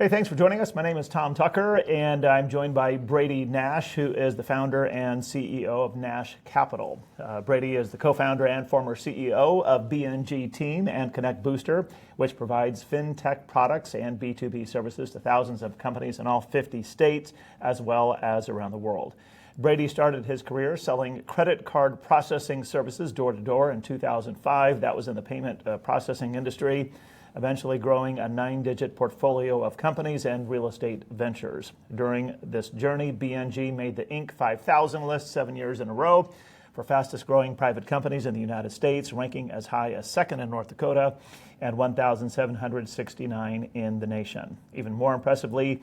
Hey, thanks for joining us. My name is Tom Tucker, and I'm joined by Brady Nash, who is the founder and CEO of Nash Capital. Brady is the co-founder and former CEO of BNG Team and Connect Booster, which provides fintech products and B2B services to thousands of companies in all 50 states, as well as around the world. Brady started his career selling credit card processing services door to door in 2005. That was in the payment processing industry, eventually growing a 9-digit portfolio of companies and real estate ventures. During this journey, BNG made the Inc. 5000 list 7 years in a row for fastest growing private companies in the United States, ranking as high as second in North Dakota and 1,769 in the nation. Even more impressively,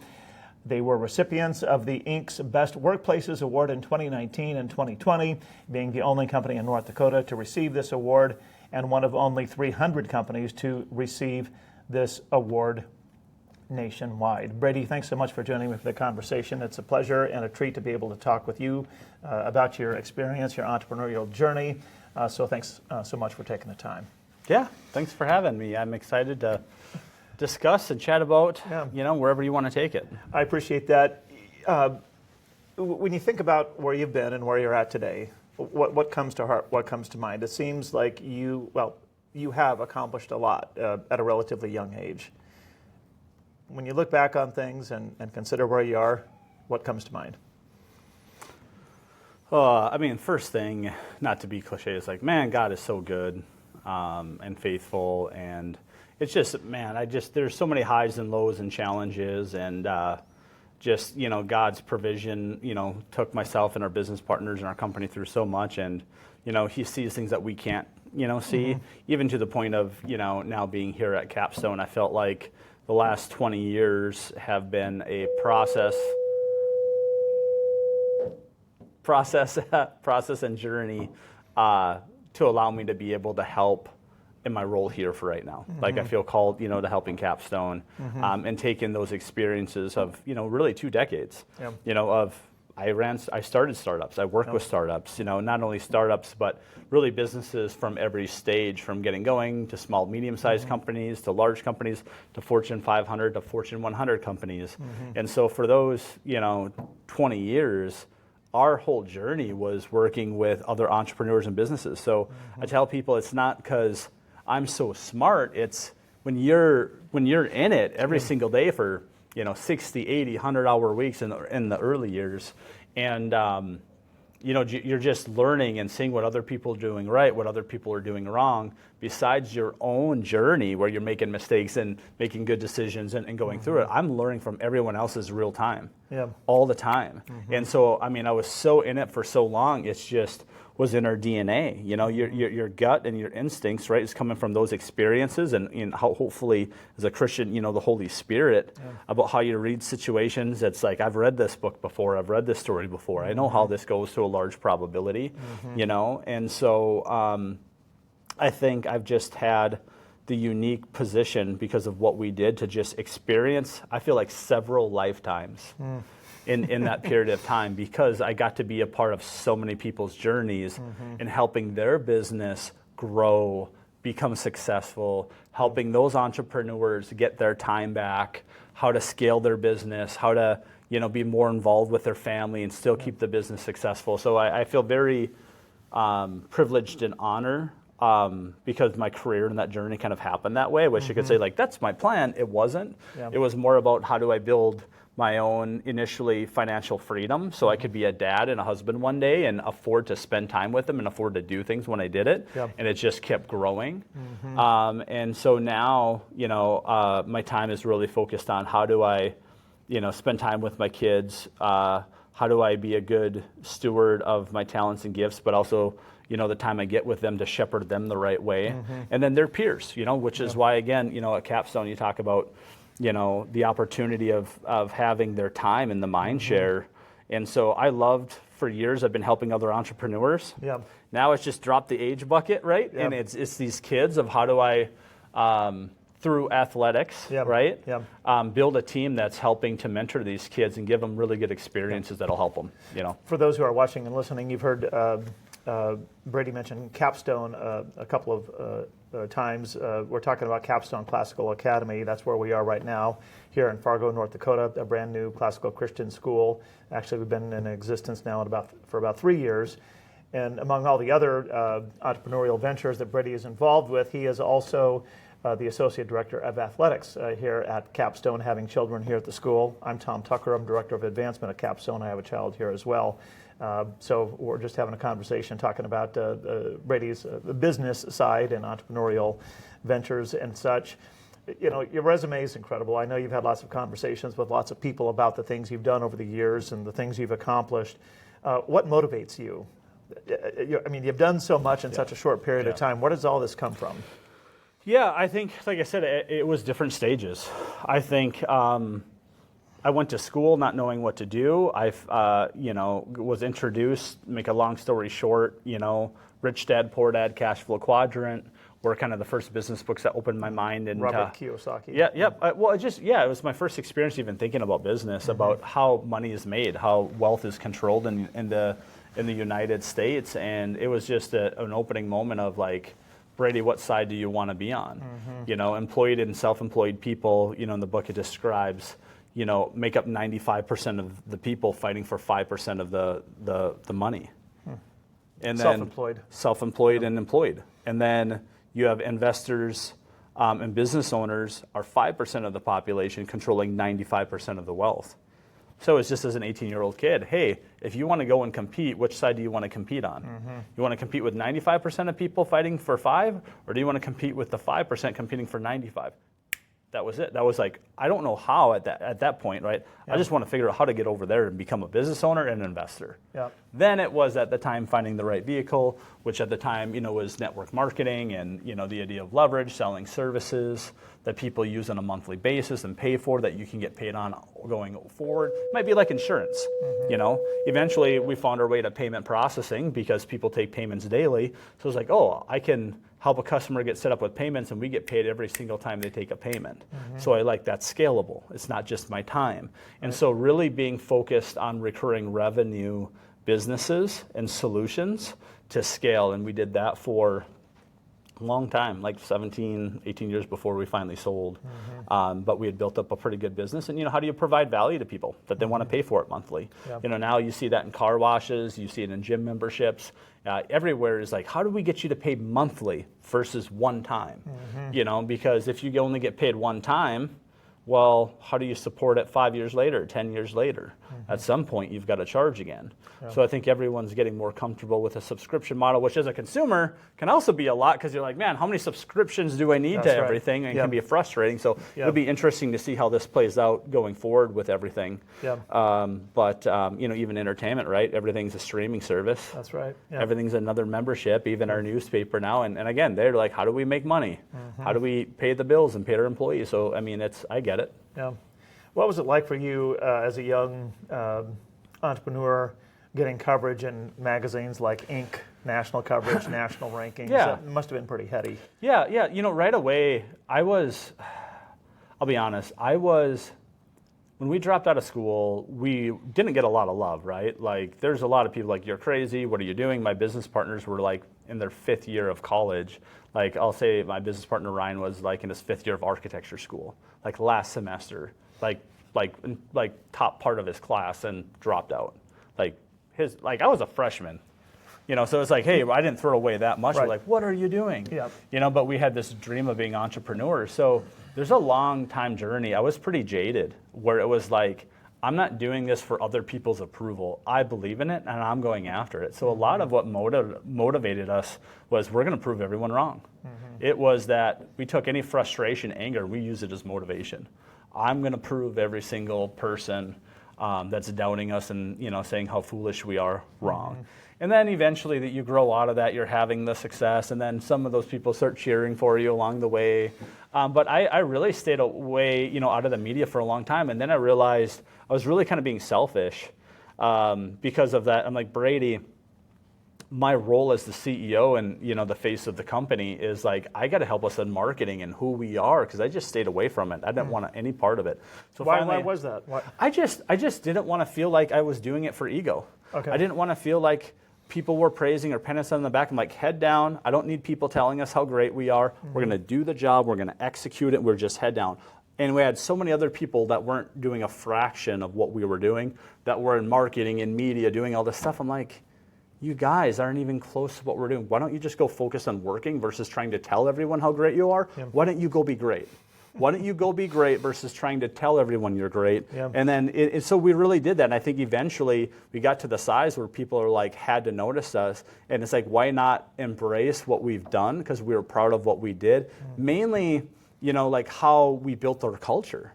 they were recipients of the Inc.'s Best Workplaces Award in 2019 and 2020, being the only company in North Dakota to receive this award and one of only 300 companies to receive this award nationwide. Brady, thanks so much for joining me for the conversation. It's a pleasure and a treat to be able to talk with you about your experience, your entrepreneurial journey. So thanks so much for taking the time. Yeah, thanks for having me. I'm excited to discuss and chat about, wherever you want to take it. I appreciate that. When you think about where you've been and where you're at today, what comes to heart? What comes to mind? It seems like you have accomplished a lot at a relatively young age. When you look back on things and consider where you are, what comes to mind? First thing, not to be cliche, is like, man, God is so good and faithful, and it's just, there's so many highs and lows and challenges, and God's provision, took myself and our business partners and our company through so much, and, He sees things that we can't, see, even to the point of, now being here at Capstone. I felt like the last 20 years have been a process and journey to allow me to be able to help in my role here for right now. Like, I feel called, to helping Capstone and taking those experiences of, really 2 decades, I started startups. I worked with startups, not only startups, but really businesses from every stage, from getting going to small, medium-sized companies, to large companies, to Fortune 500, to Fortune 100 companies. And so for those, 20 years, our whole journey was working with other entrepreneurs and businesses. So I tell people, it's not because I'm so smart. It's when you're in it every single day for 60, 80, 100-hour weeks in the early years, and you're just learning and seeing what other people are doing right, what other people are doing wrong, besides your own journey where you're making mistakes and making good decisions and going through it. I'm learning from everyone else's real time, all the time. And so, I was so in it for so long, it's just was in our DNA. Your gut and your instincts, right, is coming from those experiences, and how, hopefully, as a Christian, the Holy Spirit, about how you read situations. It's like, I've read this book before, I've read this story before, I know how this goes to a large probability, and so I think I've just had the unique position because of what we did to just experience, I feel like, several lifetimes in that period of time, because I got to be a part of so many people's journeys in helping their business grow, become successful, helping those entrepreneurs get their time back, how to scale their business, how to be more involved with their family and still keep the business successful. So I feel very privileged and honored because my career and that journey kind of happened that way. I wish I could say, like, that's my plan. It wasn't. It was more about how do I build my own, initially, financial freedom so I could be a dad and a husband one day and afford to spend time with them and afford to do things when I did it. And it just kept growing. And so now, my time is really focused on how do I, spend time with my kids, how do I be a good steward of my talents and gifts, but also, the time I get with them to shepherd them the right way. And then their peers, which is why, again, at Capstone, you talk about, the opportunity of having their time in the mind share. And so I loved, for years, I've been helping other entrepreneurs. Now it's just dropped the age bucket, right? And it's these kids of how do I, through athletics, right? Build a team that's helping to mentor these kids and give them really good experiences that'll help them, For those who are watching and listening, you've heard Brady mentioned Capstone a couple of times. We're talking about Capstone Classical Academy. That's where we are right now, here in Fargo, North Dakota, a brand new classical Christian school. Actually, we've been in existence now for about 3 years. And among all the other entrepreneurial ventures that Brady is involved with, he is also the Associate Director of Athletics here at Capstone, having children here at the school. I'm Tom Tucker. I'm Director of Advancement at Capstone. I have a child here as well. So we're just having a conversation talking about Brady's business side and entrepreneurial ventures and such. You know, your resume is incredible. I know you've had lots of conversations with lots of people about the things you've done over the years and the things you've accomplished. What motivates you? I mean, you've done so much in such a short period of time. Where does all this come from? Yeah, I think, like I said, it was different stages. I think I went to school not knowing what to do. I, was introduced, make a long story short, Rich Dad, Poor Dad, Cash Flow Quadrant were kind of the first business books that opened my mind. And Robert Kiyosaki. Yeah, yep. It was my first experience even thinking about business, about how money is made, how wealth is controlled in the United States. And it was just an opening moment of like, Brady, what side do you want to be on? Employed and self-employed people, in the book it describes, make up 95% of the people fighting for 5% of the money. And then self-employed and employed. And then you have investors and business owners are 5% of the population controlling 95% of the wealth. So it's just as an 18-year-old kid, hey, if you want to go and compete, which side do you want to compete on? You want to compete with 95% of people fighting for 5, or do you want to compete with the 5% competing for 95? That was it. That was like, I don't know how at that point, right? Yeah. I just want to figure out how to get over there and become a business owner and an investor. Yeah. Then it was at the time finding the right vehicle, which at the time, was network marketing and, the idea of leverage, selling services that people use on a monthly basis and pay for that you can get paid on going forward. It might be like insurance, Eventually we found our way to payment processing because people take payments daily. So it's like, oh, I can help a customer get set up with payments and we get paid every single time they take a payment. So I like that scalable. It's not just my time. And so really being focused on recurring revenue businesses and solutions to scale. And we did that for a long time, like 17, 18 years before we finally sold. But we had built up a pretty good business. And how do you provide value to people that they want to pay for it monthly? Yep. Now you see that in car washes, you see it in gym memberships. Everywhere is like, how do we get you to pay monthly versus one time? Because if you only get paid one time, well, how do you support it 5 years later, 10 years later? At some point, you've got to charge again. Yeah. So I think everyone's getting more comfortable with a subscription model, which as a consumer can also be a lot because you're like, man, how many subscriptions do I need to everything? And it can be frustrating. So it'll be interesting to see how this plays out going forward with everything. But even entertainment, right? Everything's a streaming service. That's right. Everything's another membership, even our newspaper now. And again, they're like, how do we make money? How do we pay the bills and pay our employees? So, I mean, I get it. Yeah. What was it like for you as a young entrepreneur getting coverage in magazines like Inc., national coverage, national rankings? That must have been pretty heady. Yeah. Right away, I'll be honest, when we dropped out of school, we didn't get a lot of love, right? Like, there's a lot of people like, you're crazy, what are you doing? My business partners were like in their 5th year of college. Like, I'll say my business partner Ryan was like in his 5th year of architecture school, like last semester, like top part of his class and dropped out. I was a freshman, so it's like, hey, I didn't throw away that much. Right. We're like, what are you doing? Yep. But we had this dream of being entrepreneurs. So there's a long time journey. I was pretty jaded where it was like, I'm not doing this for other people's approval. I believe in it and I'm going after it. So a lot of what motivated us was we're going to prove everyone wrong. It was that we took any frustration, anger, we use it as motivation. I'm going to prove every single person that's doubting us and saying how foolish we are wrong. And then eventually that you grow out of that, you're having the success, and then some of those people start cheering for you along the way. But I really stayed away, out of the media for a long time, and then I realized I was really kind of being selfish because of that. I'm like, Brady, my role as the CEO and the face of the company is like, I got to help us in marketing and who we are, because I just stayed away from it. I didn't want any part of it. So why was that? Why? I just didn't want to feel like I was doing it for ego. Okay. I didn't want to feel like people were praising or patting us on the back. I'm like, head down. I don't need people telling us how great we are. We're going to do the job. We're going to execute it. We're just head down. And we had so many other people that weren't doing a fraction of what we were doing, that were in marketing and media doing all this stuff. I'm like, you guys aren't even close to what we're doing. Why don't you just go focus on working versus trying to tell everyone how great you are? Why don't you go be great? Why don't you go be great versus trying to tell everyone you're great? And then, so we really did that. And I think eventually we got to the size where people are like, had to notice us. And it's like, why not embrace what we've done? Because we were proud of what we did. Mainly, you know, like how we built our culture.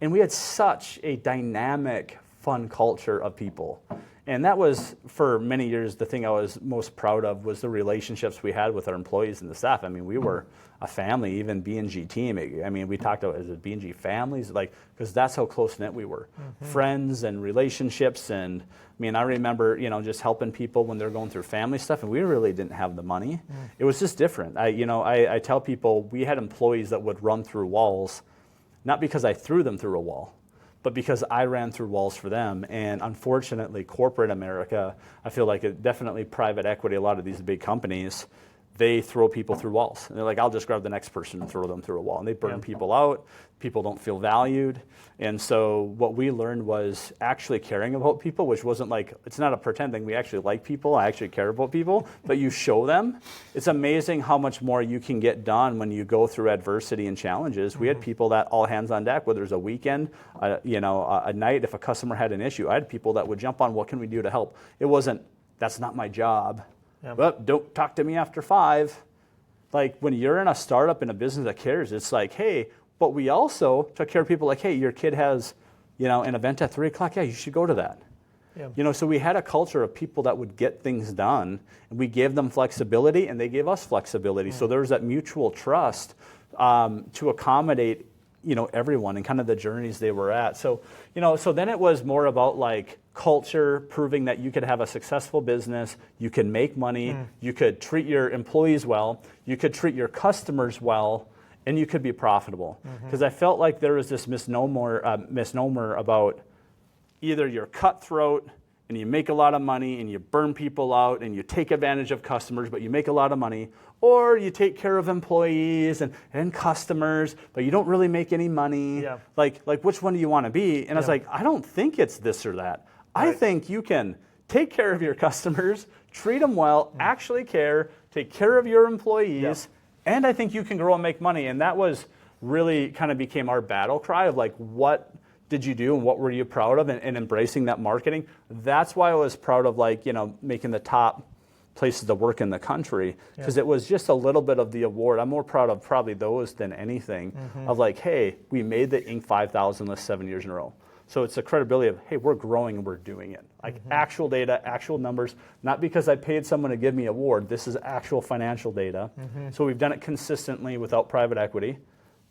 And we had such a dynamic, fun culture of people. And that was, for many years, the thing I was most proud of was the relationships we had with our employees and the staff. I mean, we were a family, even B&G team. I mean, we talked about, is it B&G families? Like, because that's how close-knit we were. Friends and relationships. And I mean, I remember, you know, just helping people when they're going through family stuff, and we really didn't have the money. It was just different. I tell people, we had employees that would run through walls, not because I threw them through a wall, but because I ran through walls for them. And unfortunately, corporate America, I feel like definitely private equity, a lot of these big companies, they throw people through walls. And they're like, I'll just grab the next person and throw them through a wall. And they burn people out. People don't feel valued. And so what we learned was actually caring about people, which wasn't like, it's not a pretend thing. We actually like people. I actually care about people. But you show them. It's amazing how much more you can get done when you go through adversity and challenges. We had people that all hands on deck, whether it's a weekend, a night, if a customer had an issue. I had people that would jump on, what can we do to help? It wasn't, that's not my job. But don't talk to me after 5. Like, when you're in a startup in a business that cares, it's like, hey, but we also took care of people like, hey, your kid has, an event at 3 o'clock. Yeah, you should go to that. So we had a culture of people that would get things done, and we gave them flexibility, and they gave us flexibility. So there was that mutual trust to accommodate, everyone and kind of the journeys they were at. So, so then it was more about like culture, proving that you could have a successful business, you can make money, you could treat your employees well, you could treat your customers well, and you could be profitable. Because I felt like there was this misnomer about either you're cutthroat and you make a lot of money and you burn people out and you take advantage of customers, but you make a lot of money, or you take care of employees and customers, but you don't really make any money. Like which one do you want to be? And I was like, I don't think it's this or that. I think you can take care of your customers, treat them well, actually care, take care of your employees, and I think you can grow and make money. And that was really kind of became our battle cry of like, what did you do and what were you proud of, and embracing that marketing. That's why I was proud of making the top places to work in the country, because it was just a little bit of the award. I'm more proud of probably those than anything of like, hey, we made the Inc. 5000 list 7 years in a row. So it's the credibility of, hey, we're growing and we're doing it. Like actual data, actual numbers, not because I paid someone to give me an award. This is actual financial data. So we've done it consistently without private equity.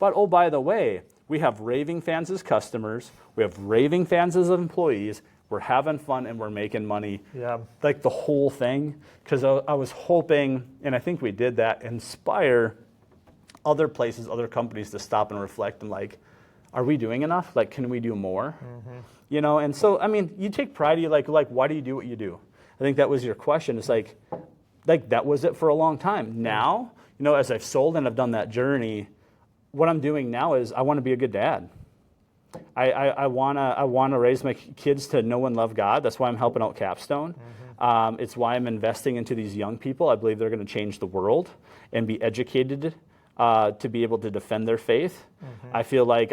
But oh, by the way, we have raving fans as customers. We have raving fans as employees. We're having fun and we're making money. Like the whole thing. Because I was hoping, and I think we did that, inspire other places, other companies to stop and reflect and like, are we doing enough? Like, can we do more? And so, I mean, you take pride, you like, why do you do what you do? I think that was your question. It's like that was it for a long time. Now, as I've sold and I've done that journey, what I'm doing now is I want to be a good dad. I want to raise my kids to know and love God. That's why I'm helping out Capstone. It's why I'm investing into these young people. I believe they're going to change the world and be educated to be able to defend their faith. I feel like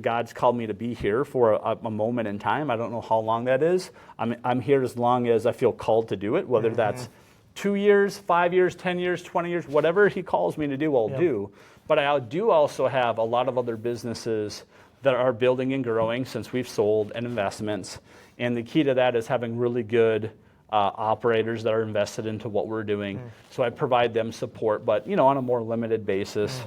God's called me to be here for a moment in time. I don't know how long that is. I'm here as long as I feel called to do it, whether that's 2 years, 5 years, 10 years, 20 years, whatever he calls me to do, I'll do. But I do also have a lot of other businesses that are building and growing since we've sold, and investments. And the key to that is having really good operators that are invested into what we're doing. So I provide them support, but on a more limited basis,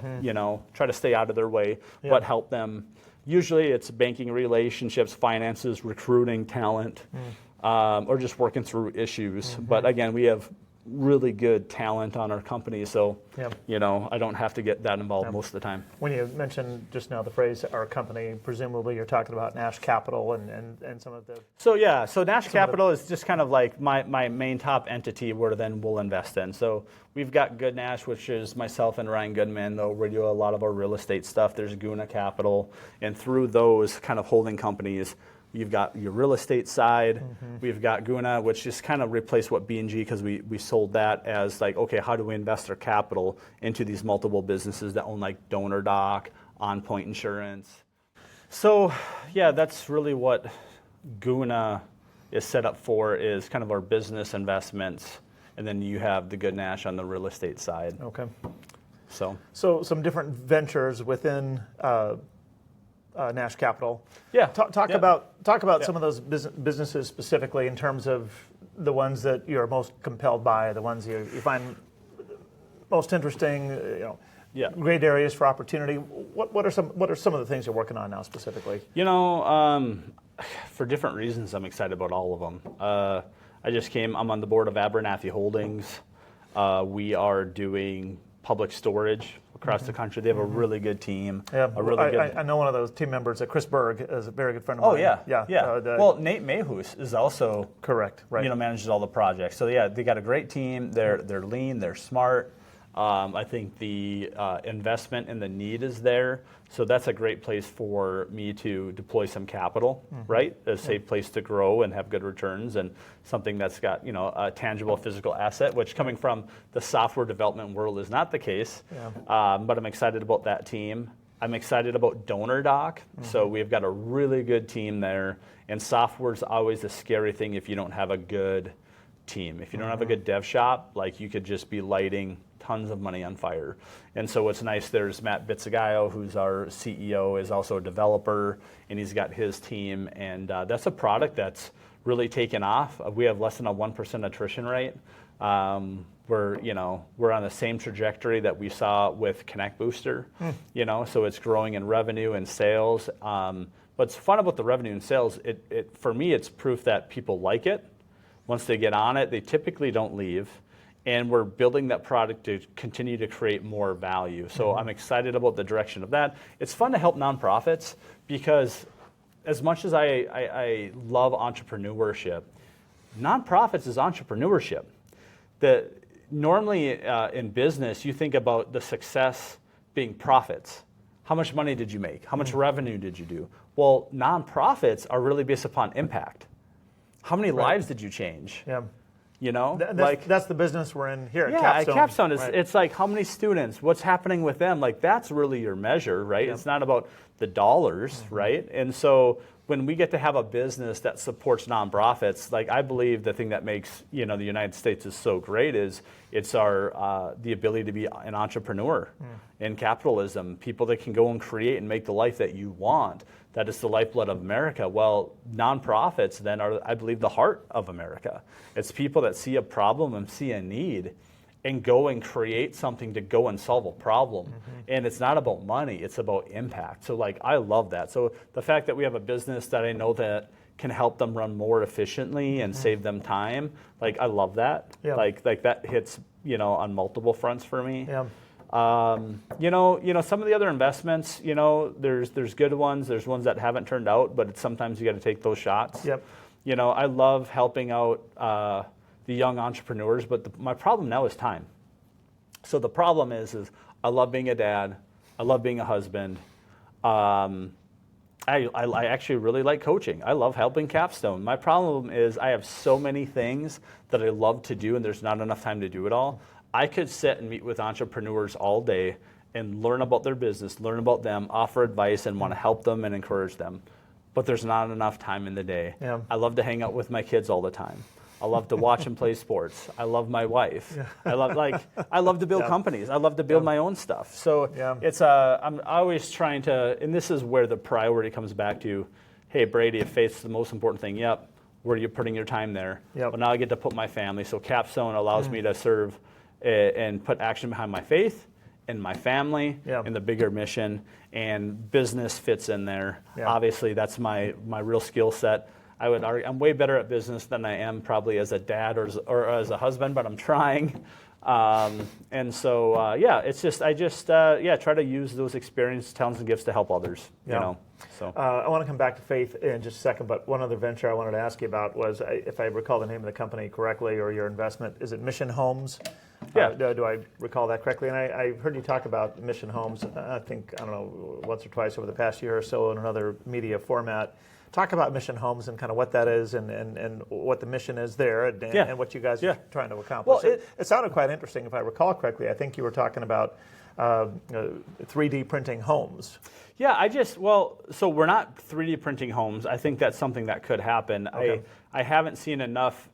try to stay out of their way, but help them. Usually it's banking relationships, finances, recruiting, talent, or just working through issues. But again, we have really good talent on our company, so Yep. I don't have to get that involved most of the time. When you mentioned just now the phrase "our company," presumably you're talking about Nash Capital and some of the. So Nash Capital is just kind of like my main top entity where then we'll invest in. So we've got Good Nash, which is myself and Ryan Goodman, though we do a lot of our real estate stuff. There's Guna Capital, and through those kind of holding companies, you've got your real estate side. We've got Guna, which just kind of replaced what B&G, because we sold that as like, okay, how do we invest our capital into these multiple businesses that own like Donor Doc, On Point Insurance. So yeah, that's really what Guna is set up for, is kind of our business investments. And then you have the Good Nash on the real estate side. Okay. So some different ventures within Nash Capital. Yeah. Talk about some of those businesses specifically in terms of the ones that you're most compelled by, the ones you find most interesting, great areas for opportunity. What are some of the things you're working on now specifically? For different reasons, I'm excited about all of them. I'm on the board of Abernathy Holdings. We are doing public storage across the country. They have a really good team. Yeah, I know one of those team members, Chris Berg, is a very good friend of mine. Oh yeah. Well, Nate Mayhus is also correct. Right. Manages all the projects. So yeah, they got a great team. They're lean. They're smart. I think the investment and the need is there. So that's a great place for me to deploy some capital, right? A safe place to grow and have good returns, and something that's got a tangible physical asset, which coming from the software development world is not the case. Yeah. But I'm excited about that team. I'm excited about Donor Doc. So we've got a really good team there, and software's always a scary thing if you don't have a good team. If you don't have a good dev shop, like you could just be lighting tons of money on fire. And so what's nice, there's Matt Bitzagayo, who's our CEO, is also a developer, and he's got his team, and that's a product that's really taken off. We have less than a 1% attrition rate. We're on the same trajectory that we saw with Connect Booster, so it's growing in revenue and sales. What's fun about the revenue and sales, for me, it's proof that people like it. Once they get on it, they typically don't leave. And we're building that product to continue to create more value. So I'm excited about the direction of that. It's fun to help nonprofits, because as much as I love entrepreneurship, nonprofits is entrepreneurship. Normally in business, you think about the success being profits. How much money did you make? How much revenue did you do? Well, nonprofits are really based upon impact. How many lives did you change? Yeah. That's the business we're in here at Capstone. Yeah, Capstone, it's like how many students, what's happening with them, like that's really your measure, right? It's not about the dollars, right? And so when we get to have a business that supports nonprofits, like I believe the thing that makes the United States is so great is it's our the ability to be an entrepreneur in capitalism, people that can go and create and make the life that you want. That is the lifeblood of America. Well, nonprofits then are, I believe, the heart of America. It's people that see a problem and see a need and go and create something to go and solve a problem. And it's not about money, it's about impact. So I love that. So the fact that we have a business that I know that can help them run more efficiently and save them time, I love that. Yeah. Like that hits, on multiple fronts for me. Yeah. Some of the other investments, there's good ones, there's ones that haven't turned out, but sometimes you got to take those shots. Yep. I love helping out the young entrepreneurs, but my problem now is time. So the problem is I love being a dad, I love being a husband. I actually really like coaching. I love helping Capstone. My problem is I have so many things that I love to do, and there's not enough time to do it all. I could sit and meet with entrepreneurs all day and learn about their business, learn about them, offer advice, and want to help them and encourage them. But there's not enough time in the day. Yeah. I love to hang out with my kids all the time. I love to watch and play sports. I love my wife. Yeah. I love to build companies. I love to build my own stuff. So I'm always trying to, and this is where the priority comes back to, hey, Brady, if faith's the most important thing, where are you putting your time there? Well, now I get to put my family. So Capstone allows me to serve and put action behind my faith and my family and the bigger mission, and business fits in there. Obviously, that's my real skill set. I would argue I'm way better at business than I am probably as a dad or as a husband, but I'm trying. And so, it's just, I try to use those experiences, talents, and gifts to help others, you know. So I want to come back to faith in just a second, but one other venture I wanted to ask you about was, if I recall the name of the company correctly, or your investment, is it Mission Homes? Yeah. Do I recall that correctly? And I heard you talk about Mission Homes, I don't know, once or twice over the past year or so in another media format. Talk about Mission Homes and kind of what that is and what the mission is there and what you guys are trying to accomplish. Well, it sounded quite interesting, if I recall correctly. I think you were talking about 3D printing homes. Yeah, so we're not 3D printing homes. I think that's something that could happen. Okay. I haven't seen enough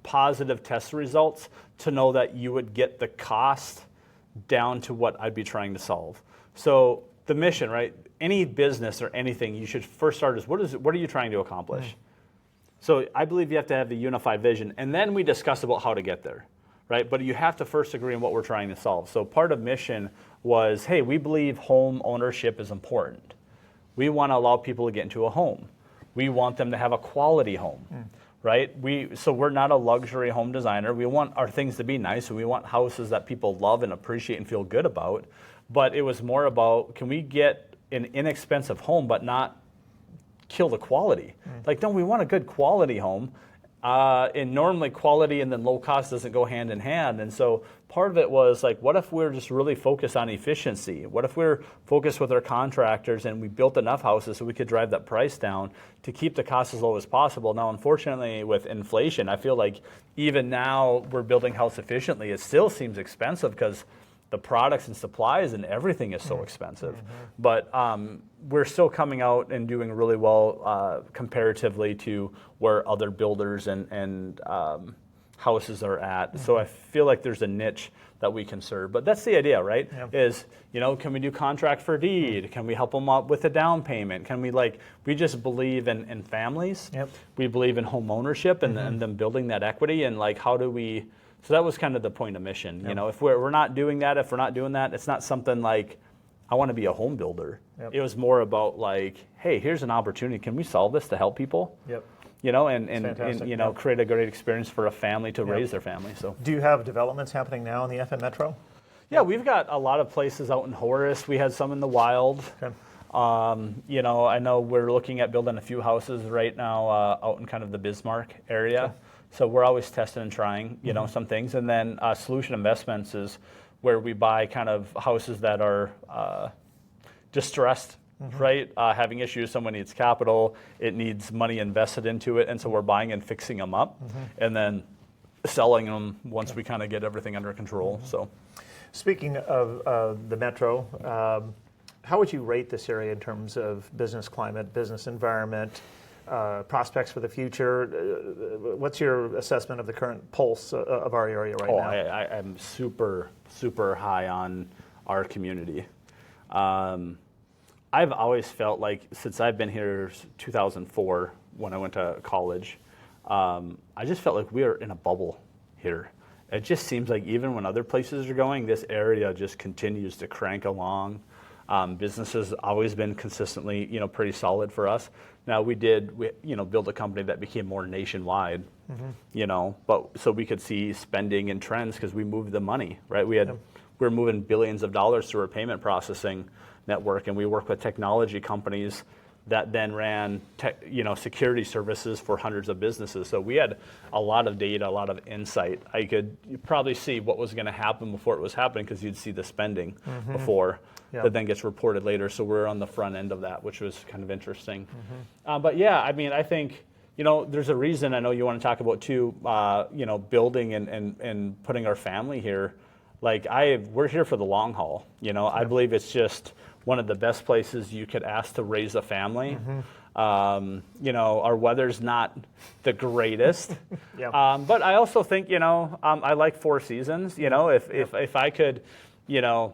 positive test results to know that you would get the cost down to what I'd be trying to solve. So the mission, right? Any business or anything, you should first start as what are you trying to accomplish? So I believe you have to have the unified vision, and then we discuss about how to get there, right? But you have to first agree on what we're trying to solve. So part of mission was, hey, we believe home ownership is important. We want to allow people to get into a home. We want them to have a quality home, right? So we're not a luxury home designer. We want our things to be nice, and we want houses that people love and appreciate and feel good about. But it was more about, can we get an inexpensive home but not kill the quality? Like, no, we want a good quality home. And normally quality and then low cost doesn't go hand in hand. And so part of it was like, what if we're just really focused on efficiency? What if we're focused with our contractors and we built enough houses so we could drive that price down to keep the cost as low as possible? Now, unfortunately, with inflation, I feel like even now we're building house efficiently. It still seems expensive because the products and supplies and everything is so expensive. But we're still coming out and doing really well comparatively to where other builders and houses are at. So I feel like there's a niche that we can serve. But that's the idea, right? Is, can we do contract for deed? Can we help them out with a down payment? Can we just believe in families. We believe in home ownership and them building that equity, and how do we. So that was kind of the point of mission. If we're not doing that, if we're not doing that, it's not something like, I want to be a home builder. It was more about hey, here's an opportunity. Can we solve this to help people? And create a great experience for a family to raise their family. So, do you have developments happening now in the FN Metro? Yeah, we've got a lot of places out in Horace. We had some in the Wild. Okay. I know we're looking at building a few houses right now out in kind of the Bismarck area. Okay. So we're always testing and trying, some things. And then Solution Investments is where we buy kind of houses that are distressed, right? Having issues, someone needs capital, it needs money invested into it. And so we're buying and fixing them up and then selling them once we kind of get everything under control. So, speaking of the Metro, how would you rate this area in terms of business climate, business environment, prospects for the future? What's your assessment of the current pulse of our area right now? I'm super, super high on our community. I've always felt like, since I've been here 2004, when I went to college, I just felt like we are in a bubble here. It just seems like even when other places are going, this area just continues to crank along. Business has always been consistently, pretty solid for us. Now we build a company that became more nationwide, but so we could see spending and trends because we moved the money, right? We were moving billions of dollars through our payment processing network, and we work with technology companies that then ran security services for hundreds of businesses. So we had a lot of data, a lot of insight. You probably see what was going to happen before it was happening because you'd see the spending before that then gets reported later. So we're on the front end of that, which was kind of interesting. But yeah, I think, there's a reason I know you want to talk about too, building and putting our family here. We're here for the long haul. I believe it's just one of the best places you could ask to raise a family. Our weather's not the greatest, but I also think, I like 4 seasons. If I could,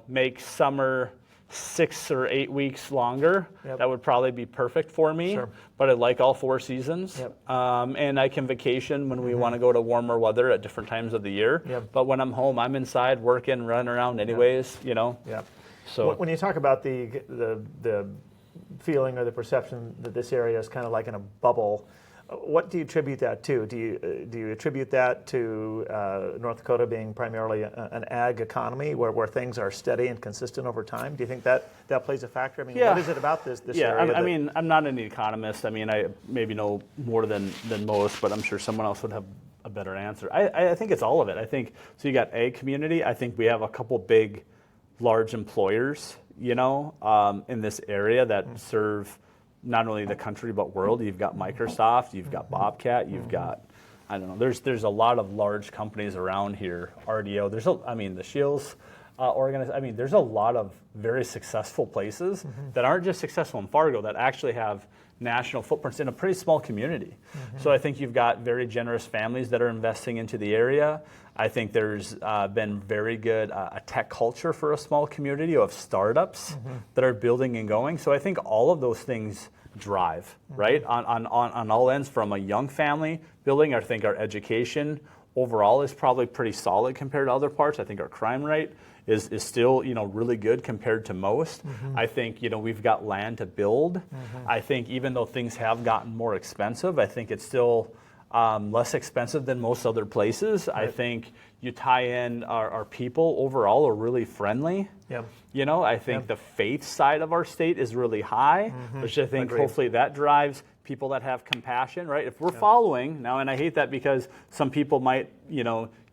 make summer 6 or 8 weeks longer, that would probably be perfect for me. Sure. But I like all 4 seasons. And I can vacation when we want to go to warmer weather at different times of the year. But when I'm home, I'm inside working, running around anyways, So when you talk about the feeling or the perception that this area is kind of like in a bubble. What do you attribute that to? Do you attribute that to North Dakota being primarily an ag economy where things are steady and consistent over time? Do you think that plays a factor? I mean, what is it about this area? I mean, I'm not an economist. I mean, I maybe know more than most, but I'm sure someone else would have a better answer. I think it's all of it. I think, so you got ag community. I think we have a couple big, large employers, in this area that serve not only the country but world. You've got Microsoft, you've got Bobcat, you've got, I don't know, there's a lot of large companies around here. RDO, the Shields organization. There's a lot of very successful places that aren't just successful in Fargo, that actually have national footprints in a pretty small community. So I think you've got very generous families that are investing into the area. I think there's been very good a tech culture for a small community of startups that are building and going. So I think all of those things drive, right? On all ends, from a young family building. I think our education overall is probably pretty solid compared to other parts. I think our crime rate is still really good compared to most. I think we've got land to build. I think even though things have gotten more expensive, I think it's still less expensive than most other places. Right. I think you tie in our people overall are really friendly. Yep. I think the faith side of our state is really high, which I think hopefully that drives people that have compassion, right? If we're following now, and I hate that because some people might,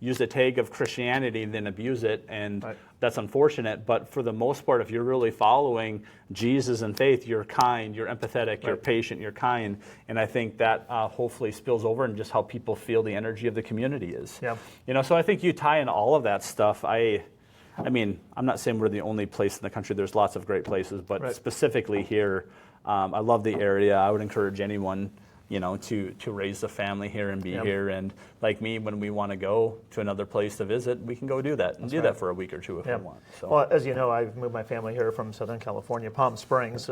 use a tag of Christianity and then abuse it, and that's unfortunate. But for the most part, if you're really following Jesus and faith, you're kind, you're empathetic, you're patient, you're kind, and I think that hopefully spills over and just how people feel the energy of the community is. Yeah. So I think you tie in all of that stuff. I mean, I'm not saying we're the only place in the country. There's lots of great places, but specifically here, I love the area. I would encourage anyone, to raise a family here and be here. And like me, when we want to go to another place to visit, we can go do that and do that for a week or two if we want. So. Well, as you know, I've moved my family here from Southern California, Palm Springs,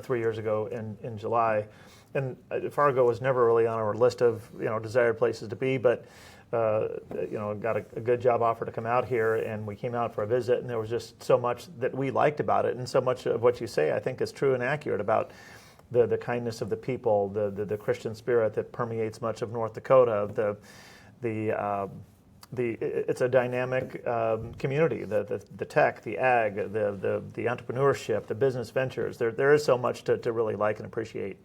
3 years ago in July. And Fargo was never really on our list of, desired places to be, but got a good job offer to come out here, and we came out for a visit, and there was just so much that we liked about it, and so much of what you say I think is true and accurate about the kindness of the people, the Christian spirit that permeates much of North Dakota, it's a dynamic community, the tech, the ag, the entrepreneurship, the business ventures. There is so much to really like and appreciate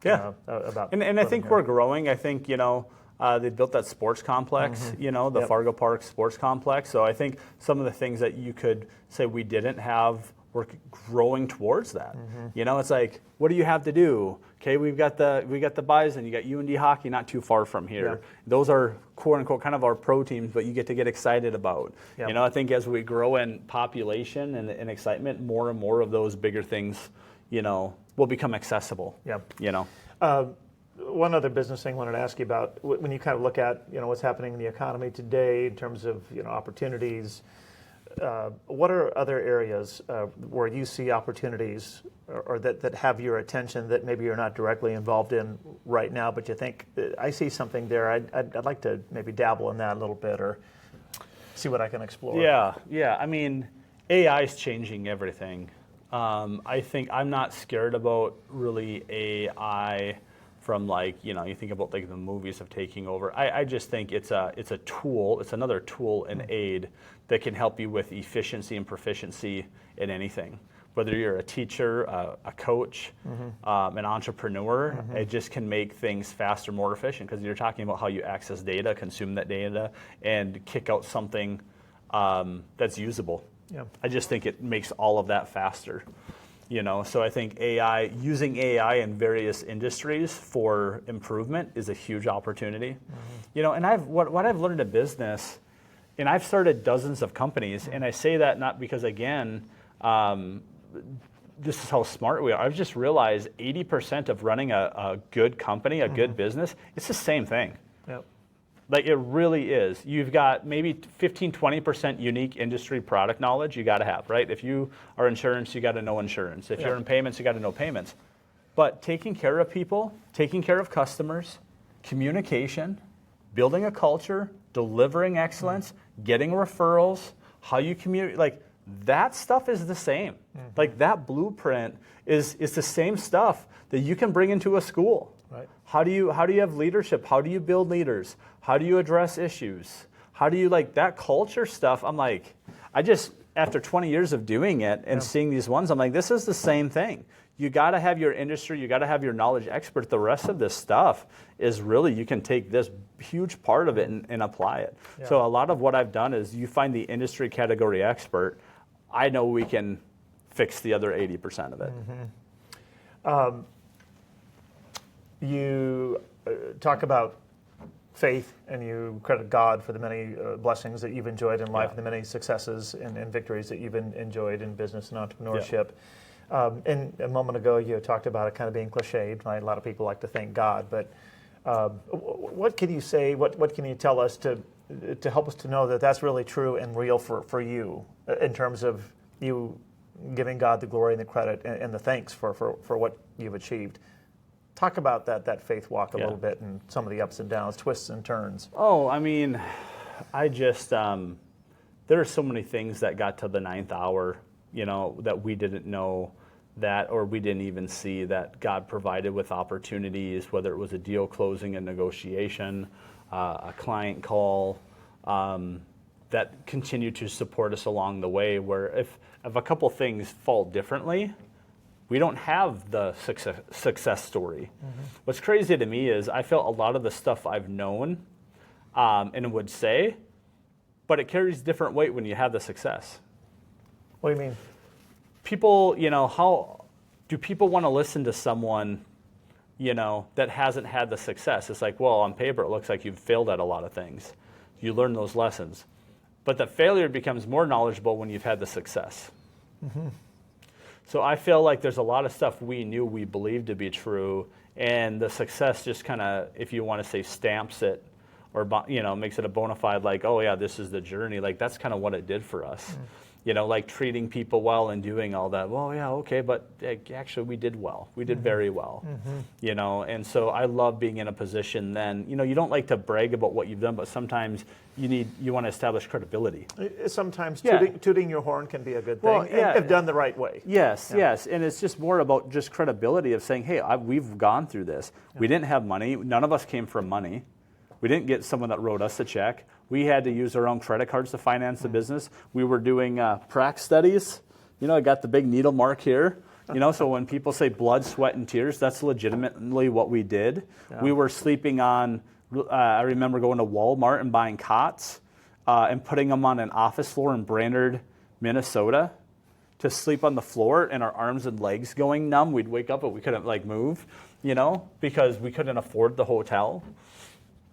about. And I think we're growing. I think they built that sports complex, the Fargo Park Sports Complex. So I think some of the things that you could say we didn't have, we're growing towards that. It's like, what do you have to do? Okay, we got the Bison, you got UND hockey not too far from here. Yeah. Those are quote unquote kind of our pro teams, but you get to get excited about. Yep. I think as we grow in population and excitement, more and more of those bigger things, will become accessible. Yep. One other business thing I wanted to ask you about, when you kind of look at what's happening in the economy today in terms of opportunities, what are other areas where you see opportunities or that have your attention that maybe you're not directly involved in right now, but you think, I see something there, I'd like to maybe dabble in that a little bit or see what I can explore? Yeah. I mean, AI is changing everything. I think I'm not scared about really AI from you think about the movies of taking over. I just think it's a tool. It's another tool and aid that can help you with efficiency and proficiency in anything. Whether you're a teacher, a coach, an entrepreneur, it just can make things faster, more efficient, because you're talking about how you access data, consume that data, and kick out something that's usable. Yeah. I just think it makes all of that faster. So I think using AI in various industries for improvement is a huge opportunity. And what I've learned in business, and I've started dozens of companies, and I say that not because, again, this is how smart we are. I've just realized 80% of running a good company, a good business, it's the same thing. Yep. It really is. You've got maybe 15, 20% unique industry product knowledge you got to have, right? If you are insurance, you got to know insurance. If you're in payments, you got to know payments. But taking care of people, taking care of customers, communication, building a culture, delivering excellence, getting referrals, how you communicate, that stuff is the same. Like that blueprint is the same stuff that you can bring into a school. Right. How do you have leadership? How do you build leaders? How do you address issues? How do you like that culture stuff? I'm like, after 20 years of doing it and seeing these ones, I'm like, this is the same thing. You got to have your industry, you got to have your knowledge expert. The rest of this stuff is really, you can take this huge part of it and apply it. Yeah. So a lot of what I've done is you find the industry category expert. I know we can fix the other 80% of it. You talk about faith, and you credit God for the many blessings that you've enjoyed in life, and the many successes and victories that you've enjoyed in business and entrepreneurship. And a moment ago, you talked about it kind of being cliched, right? A lot of people like to thank God, but what can you say, what can you tell us to help us to know that that's really true and real for you in terms of you giving God the glory and the credit and the thanks for what you've achieved? Talk about that faith walk a little bit and some of the ups and downs, twists and turns. Oh, I mean, I just, there are so many things that got to the ninth hour, that we didn't know that, or we didn't even see that God provided with opportunities, whether it was a deal closing, a negotiation, a client call, that continued to support us along the way, where if a couple things fall differently, we don't have the success story. What's crazy to me is I felt a lot of the stuff I've known and would say, but it carries different weight when you have the success. What do you mean? People, how do people want to listen to someone, that hasn't had the success? It's like, well, on paper, it looks like you've failed at a lot of things. You learn those lessons. But the failure becomes more knowledgeable when you've had the success. So I feel like there's a lot of stuff we knew we believed to be true, and the success just kind of, if you want to say, stamps it, or makes it a bona fide, like, oh yeah, this is the journey. Like that's kind of what it did for us. Like treating people well and doing all that. Well, yeah, okay, but actually we did well. We did very well. And so I love being in a position then, you don't like to brag about what you've done, but sometimes you want to establish credibility. Sometimes tooting your horn can be a good thing, well, if done the right way. Yes. And it's just more about just credibility of saying, hey, we've gone through this. We didn't have money. None of us came from money. We didn't get someone that wrote us a check. We had to use our own credit cards to finance the business. We were doing prac studies. I got the big needle mark here. So when people say blood, sweat, and tears, that's legitimately what we did. Yeah. We were sleeping on, I remember going to Walmart and buying cots and putting them on an office floor in Brainerd, Minnesota, to sleep on the floor, and our arms and legs going numb. We'd wake up, but we couldn't move, because we couldn't afford the hotel.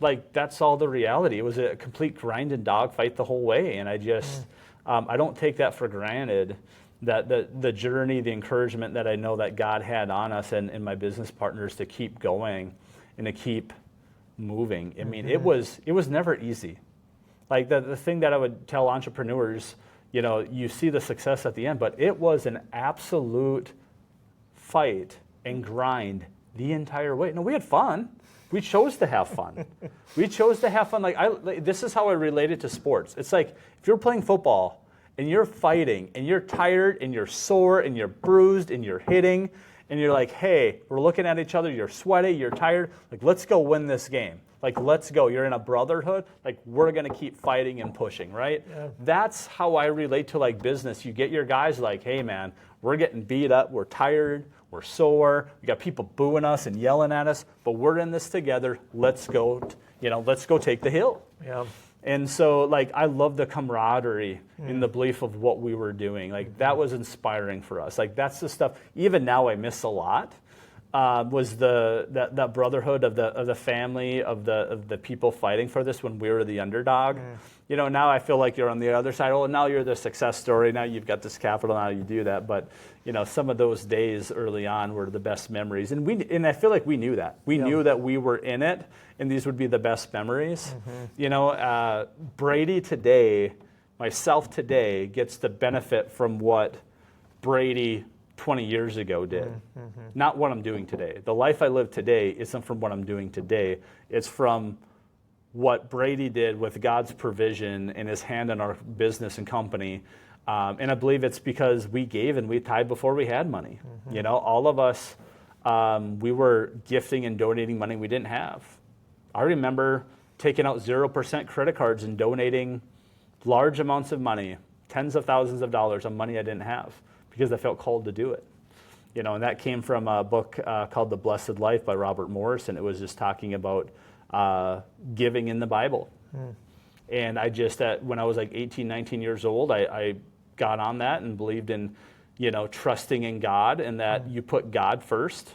Like, that's all the reality. It was a complete grind and dogfight the whole way. And I just, I don't take that for granted, that the journey, the encouragement that I know that God had on us and my business partners to keep going and to keep moving. I mean, it was never easy. Like the thing that I would tell entrepreneurs, you see the success at the end, but it was an absolute fight and grind the entire way. No, we had fun. We chose to have fun. Like this is how I relate it to sports. It's like if you're playing football and you're fighting and you're tired and you're sore and you're bruised and you're hitting and you're like, hey, we're looking at each other, you're sweaty, you're tired, like let's go win this game. Like let's go. You're in a brotherhood, like we're gonna keep fighting and pushing, right? Yeah. That's how I relate to like business. You get your guys like, hey man, we're getting beat up, we're tired, we're sore, we got people booing us and yelling at us, but we're in this together. Let's go, let's go take the hill. Yeah. And so, like, I love the camaraderie in the belief of what we were doing. Like, that was inspiring for us. Like, that's the stuff, even now I miss a lot, was that brotherhood of the family, of the people fighting for this when we were the underdog. Now I feel like you're on the other side. Oh, now you're the success story. Now you've got this capital. Now you do that. But some of those days early on were the best memories, and I feel like we knew that. We knew that we were in it, and these would be the best memories. Brady today, myself today, gets the benefit from what Brady 20 years ago did. Not what I'm doing today. The life I live today isn't from what I'm doing today. It's from what Brady did with God's provision and his hand in our business and company And I believe it's because we gave and we tithed before we had money. You know, all of us, we were gifting and donating money we didn't have. I remember taking out 0% credit cards and donating large amounts of money, tens of thousands of dollars on money I didn't have because I felt called to do it. You know, and that came from a book called The Blessed Life by Robert Morris, and it was just talking about giving in the Bible. And I just, when I was like 18, 19 years old, I got on that and believed in, you know, trusting in God and that you put God first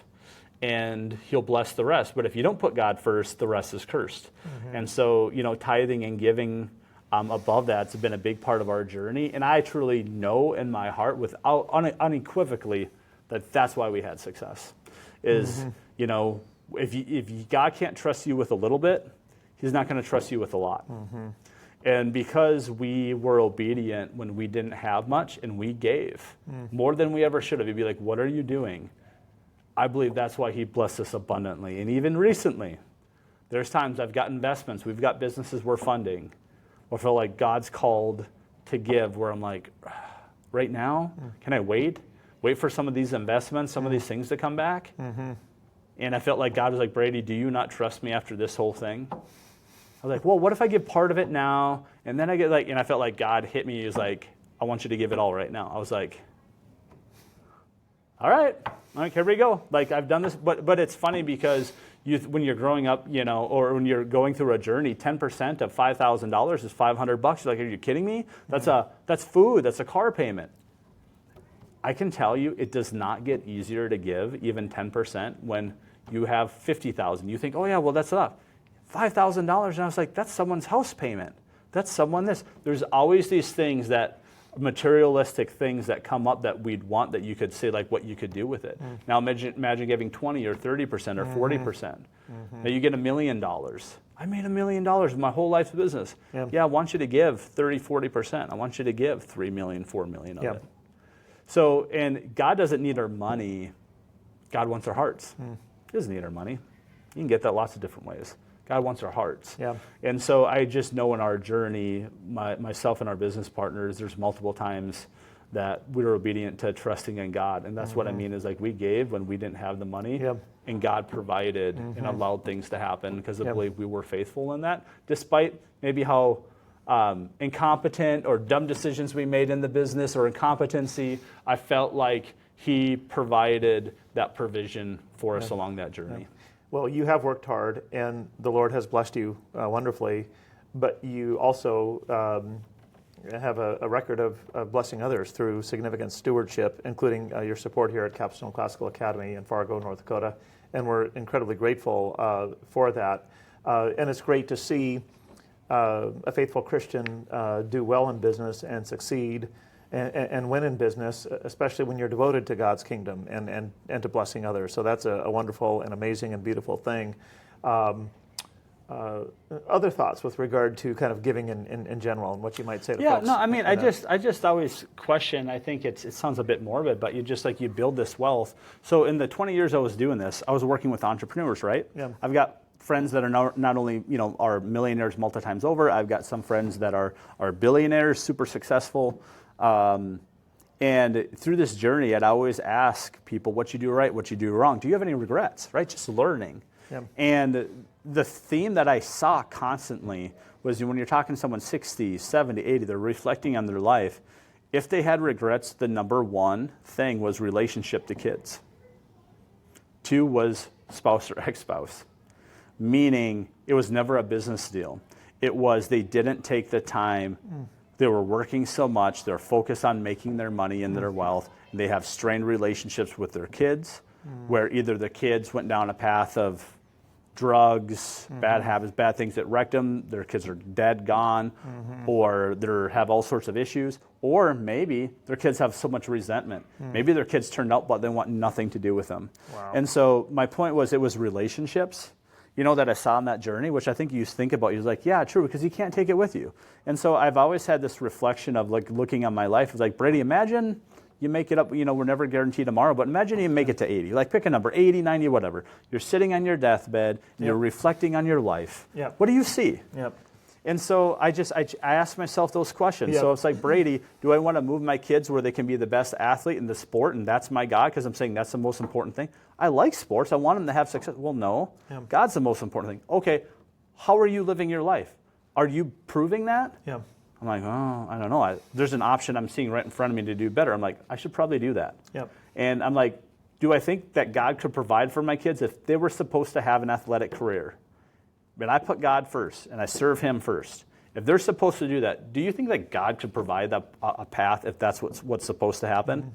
and he'll bless the rest. But if you don't put God first, the rest is cursed. And so, you know, tithing and giving above that's been a big part of our journey. And I truly know in my heart without unequivocally that that's why we had success is, you know, if God can't trust you with a little bit, he's not going to trust you with a lot. And because we were obedient when we didn't have much and we gave more than we ever should have, he'd be like, what are you doing? I believe that's why he blessed us abundantly. And even recently, there's times I've got investments, we've got businesses we're funding, or feel like God's called to give where I'm like, right now, can I wait? Wait for some of these investments, some of these things to come back? And I felt like God was like, Brady, do you not trust me after this whole thing? I was like, well, what if I give part of it now? And then I get like, and I felt like God hit me. He was like, I want you to give it all right now. I was like, all right, here we go. Like I've done this, but it's funny because when you're growing up, you know, or when you're going through a journey, 10% of $5,000 is $500. You're like, are you kidding me? That's food. That's a car payment. I can tell you, it does not get easier to give even 10% when you have $50,000. You think, oh yeah, well that's enough. $5,000, and I was like, that's someone's house payment. That's someone this. There's always these things that, materialistic things that come up that we'd want that you could say like what you could do with it. Now imagine giving 20 or 30% or 40%. Now you get $1 million. I made $1 million in my whole life's business. Yeah, I want you to give 30, 40%. I want you to give 3 million, 4 million of it. So, and God doesn't need our money. God wants our hearts. He doesn't need our money. You can get that lots of different ways. God wants our hearts. And so I just know in our journey, myself and our business partners, there's multiple times that we were obedient to trusting in God. And that's what I mean is like we gave when we didn't have the money and God provided and allowed things to happen because I believe we were faithful in that, despite maybe how incompetent or dumb decisions we made in the business or incompetency. I felt like he provided that provision for us along that journey. Well, you have worked hard, and the Lord has blessed you wonderfully, but you also have a record of blessing others through significant stewardship, including your support here at Capstone Classical Academy in Fargo, North Dakota, and we're incredibly grateful for that. And it's great to see a faithful Christian do well in business and succeed and win in business, especially when you're devoted to God's kingdom and to blessing others. So that's a wonderful and amazing and beautiful thing. Other thoughts with regard to kind of giving in general and what you might say to folks? Yeah, no, I mean, I just always question, I think it sounds a bit morbid, but you build this wealth. So in the 20 years I was doing this, I was working with entrepreneurs, right? I've got friends that are not only, you know, are millionaires multiple times over. I've got some friends that are billionaires, super successful. And through this journey, I'd always ask people what you do right, what you do wrong. Do you have any regrets, right? Just learning. And the theme that I saw constantly was when you're talking to someone 60, 70, 80, they're reflecting on their life. If they had regrets, the number one thing was relationship to kids. 2 was spouse or ex-spouse, meaning it was never a business deal. It was they didn't take the time. They were working so much, they're focused on making their money and their wealth. They have strained relationships with their kids, where either the kids went down a path of drugs, bad habits, bad things that wrecked them, their kids are dead, gone, or they have all sorts of issues, or maybe their kids have so much resentment. Maybe their kids turned out, but they want nothing to do with them. And so my point was it was relationships, you know, that I saw on that journey, which I think you think about. You're like, yeah, true, because you can't take it with you. And so I've always had this reflection of like looking at my life. It's like, Brady, imagine you make it up, you know, we're never guaranteed tomorrow, but imagine you make it to 80. Like pick a number, 80, 90, whatever. You're sitting on your deathbed, and you're reflecting on your life. What do you see? And so I ask myself those questions. Yep. So it's like, Brady, do I want to move my kids where they can be the best athlete in the sport, and that's my God, because I'm saying that's the most important thing? I like sports. I want them to have success. Well, no. Yeah. God's the most important thing. Okay, how are you living your life? Are you proving that? Yeah. I'm like, oh, I don't know. There's an option I'm seeing right in front of me to do better. I'm like, I should probably do that. Yep. And I'm like, do I think that God could provide for my kids if they were supposed to have an athletic career? But I put God first, and I serve Him first. If they're supposed to do that, do you think that God could provide a path if that's what's supposed to happen? Mm-hmm.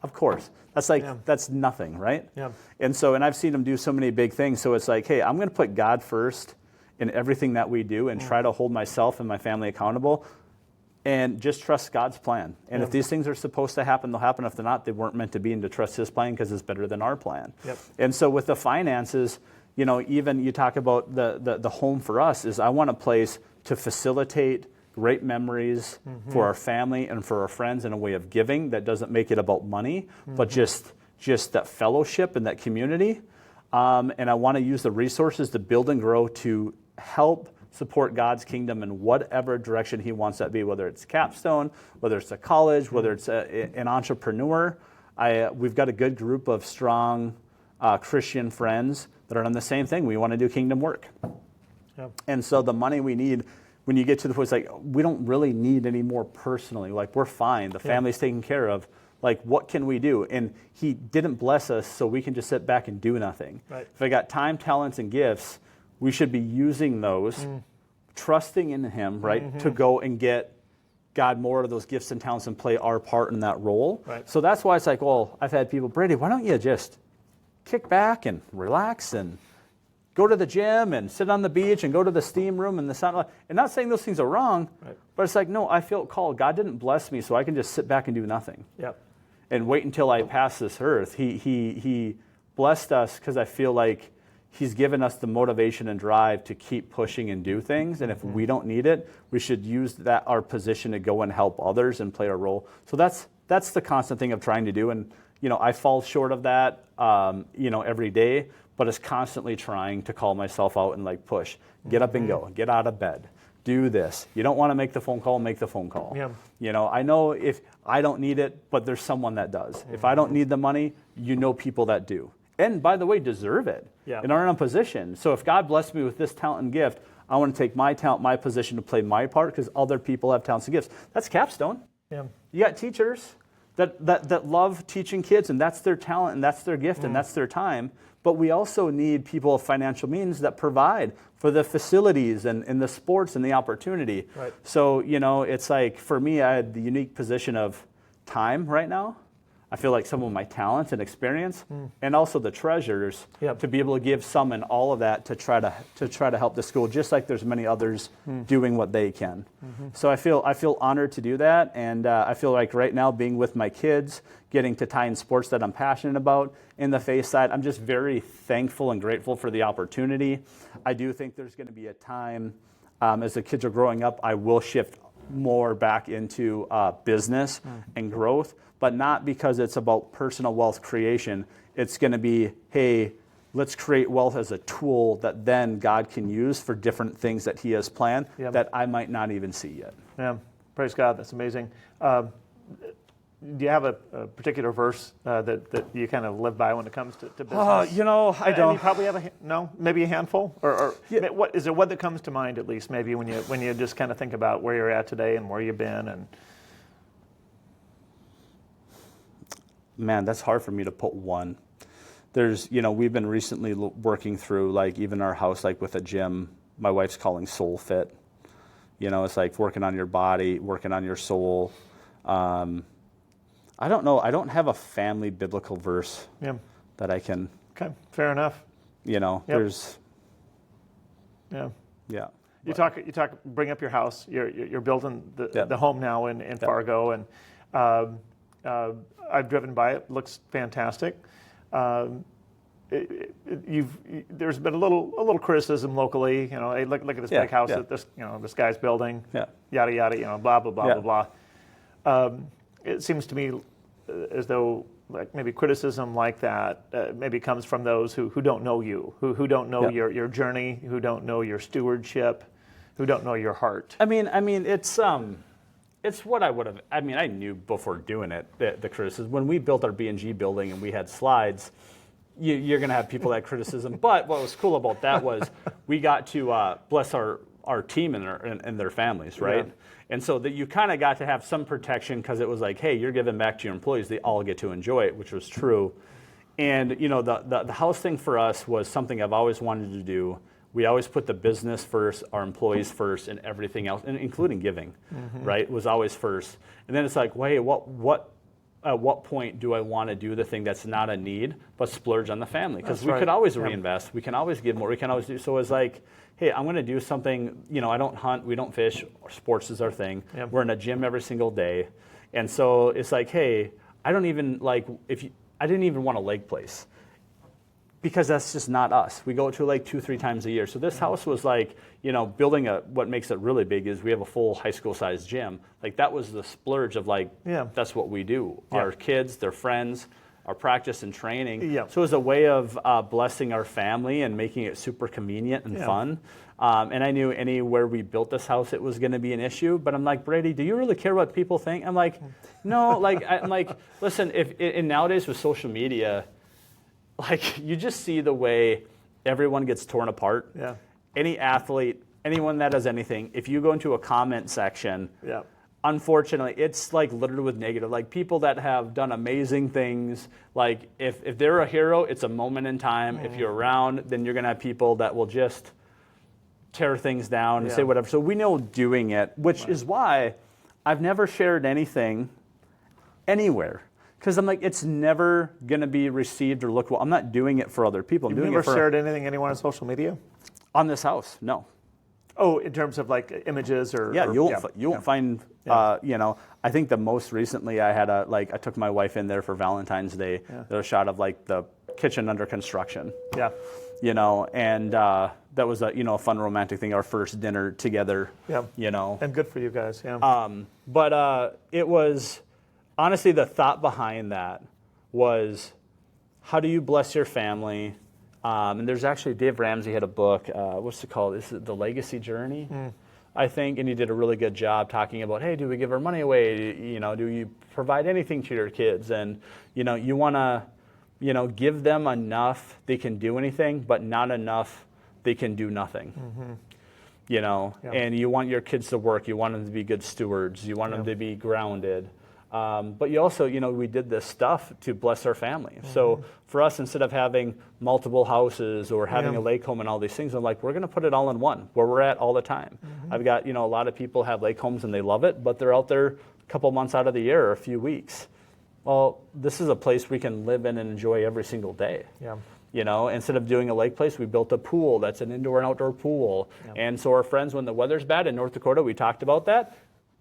Of course. That's that's nothing, right? Yeah. And I've seen Him do so many big things. So it's like, hey, I'm going to put God first in everything that we do and try to hold myself and my family accountable and just trust God's plan. And if these things are supposed to happen, they'll happen. If they're not, they weren't meant to be, and to trust His plan because it's better than our plan. Yep. And so with the finances, even you talk about the home for us is I want a place to facilitate great memories for our family and for our friends in a way of giving that doesn't make it about money, but just that fellowship and that community. And I want to use the resources to build and grow to help support God's kingdom in whatever direction He wants that to be, whether it's Capstone, whether it's a college, whether it's an entrepreneur. We've got a good group of strong Christian friends that are on the same thing. We want to do kingdom work. Yep. And so the money we need, when you get to the point, it's like, we don't really need any more personally. Like, we're fine. The family's taken care of. Like, what can we do? And He didn't bless us so we can just sit back and do nothing. Right. If I got time, talents, and gifts, we should be using those, trusting in Him, right, to go and get God more of those gifts and talents and play our part in that role. Right. So that's why it's like, well, I've had people, Brady, why don't you just kick back and relax and go to the gym and sit on the beach and go to the steam room and the sun. And not saying those things are wrong, but it's like, no, I feel called. God didn't bless me so I can just sit back and do nothing. Yep. And wait until I pass this earth. He blessed us because I feel like He's given us the motivation and drive to keep pushing and do things. And if we don't need it, we should use our position to go and help others and play our role. So that's the constant thing of trying to do. And I fall short of that every day, but it's constantly trying to call myself out and like push. Get up and go. Get out of bed. Do this. You don't want to make the phone call, make the phone call. Yeah. I know if I don't need it, but there's someone that does. If I don't need the money, people that do. And by the way, deserve it and are in a position. So if God blessed me with this talent and gift, I want to take my talent, my position to play my part because other people have talents and gifts. That's Capstone. Yeah. You got teachers that love teaching kids, and that's their talent, and that's their gift, and that's their time. But we also need people of financial means that provide for the facilities and the sports and the opportunity. Right. So, it's like, for me, I had the unique position of time right now. I feel like some of my talents and experience, and also the treasures, to be able to give some and all of that to try to help the school, just like there's many others doing what they can. So I feel honored to do that, and I feel like right now being with my kids, getting to tie in sports that I'm passionate about, in the faith side, I'm just very thankful and grateful for the opportunity. I do think there's going to be a time as the kids are growing up, I will shift more back into business and growth, but not because it's about personal wealth creation. It's going to be, hey, let's create wealth as a tool that then God can use for different things that He has planned that I might not even see yet. Yeah, praise God. That's amazing. Do you have a particular verse that you kind of live by when it comes to business? I don't. You probably have maybe a handful, or what is there? One that comes to mind at least, maybe when you just kind of think about where you're at today and where you've been, and man, that's hard for me to put one. There's, we've been recently working through like even our house, like with a gym. My wife's calling Soul Fit. It's like working on your body, working on your soul. I don't know. I don't have a family biblical verse that I can. Okay, fair enough. There's. Yeah. Yeah. You talk. Bring up your house. You're building the home now in Fargo, and I've driven by it. Looks fantastic. There's been a little criticism locally. Hey, look at this big house that this guy's building. Yeah. Yada yada. Blah blah blah blah blah. It seems to me as though like maybe criticism like that maybe comes from those who don't know you, who don't know your journey, who don't know your stewardship, who don't know your heart. I mean, it's what I would have. I mean, I knew before doing it the criticism. When we built our B&G building and we had slides, you're going to have people that criticism. But what was cool about that was we got to bless our team and their families, right? Yeah. And so that you kind of got to have some protection because it was like, hey, you're giving back to your employees. They all get to enjoy it, which was true. And you know, the house thing for us was something I've always wanted to do. We always put the business first, our employees first, and everything else, and including giving, right, was always first. And then it's like, well, hey, at what point do I want to do the thing that's not a need, but splurge on the family? Because we could always reinvest. We can always give more. We can always do. So it's like, hey, I'm going to do something. You know, I don't hunt. We don't fish. Sports is our thing. Yep. We're in a gym every single day. And so it's like, hey, I didn't even want a lake place because that's just not us. We go to a lake 2-3 times a year. So this house was like, you know, building what makes it really big is we have a full high school sized gym. Like that was the splurge of like, that's what we do. Yeah. Our kids, their friends, our practice and training. Yeah. So it was a way of blessing our family and making it super convenient and fun. And I knew anywhere we built this house, it was going to be an issue. But I'm like, Brady, do you really care what people think? I'm like, no. I'm like, listen. And nowadays with social media, like you just see the way everyone gets torn apart. Yeah. Any athlete, anyone that does anything, if you go into a comment section, unfortunately, it's like littered with negative. Like people that have done amazing things. Like if they're a hero, it's a moment in time. If you're around, then you're gonna have people that will just tear things down and say whatever. So we know doing it, which is why I've never shared anything anywhere. Because I'm like, it's never going to be received or looked well. I'm not doing it for other people. You've never shared anything anywhere on social media? On this house, no. Oh, in terms of like images or... Yeah, you won't find, you know, I think the most recently I had I took my wife in there for Valentine's Day. Yeah. There was a shot of like the kitchen under construction. Yeah. You know, and that was a fun romantic thing, our first dinner together. Yeah. You know. And good for you guys, yeah. But it was... Honestly, the thought behind that was, how do you bless your family? And there's actually, Dave Ramsey had a book, what's it called? Is it The Legacy Journey? I think, and he did a really good job talking about, hey, do we give our money away? You know, do you provide anything to your kids? And, you know, you want to, give them enough they can do anything, but not enough they can do nothing. You know, and you want your kids to work. You want them to be good stewards. You want them to be grounded. But you also, we did this stuff to bless our family. So for us, instead of having multiple houses or having a lake home and all these things, I'm like, we're going to put it all in one, where we're at all the time. I've got, a lot of people have lake homes and they love it, but they're out there a couple months out of the year or a few weeks. Well, this is a place we can live in and enjoy every single day. Yeah. Instead of doing a lake place, we built a pool that's an indoor and outdoor pool. And so our friends, when the weather's bad in North Dakota, we talked about that.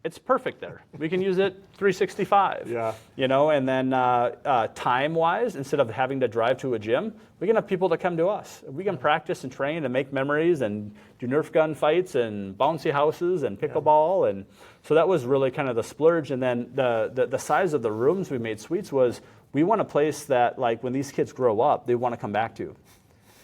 It's perfect there. We can use it 365. Yeah. And then time-wise, instead of having to drive to a gym, we can have people that come to us. We can practice and train and make memories and do Nerf gun fights and bouncy houses and pickleball. And so that was really kind of the splurge. And then the size of the rooms we made suites was, we want a place that, like, when these kids grow up, they want to come back to.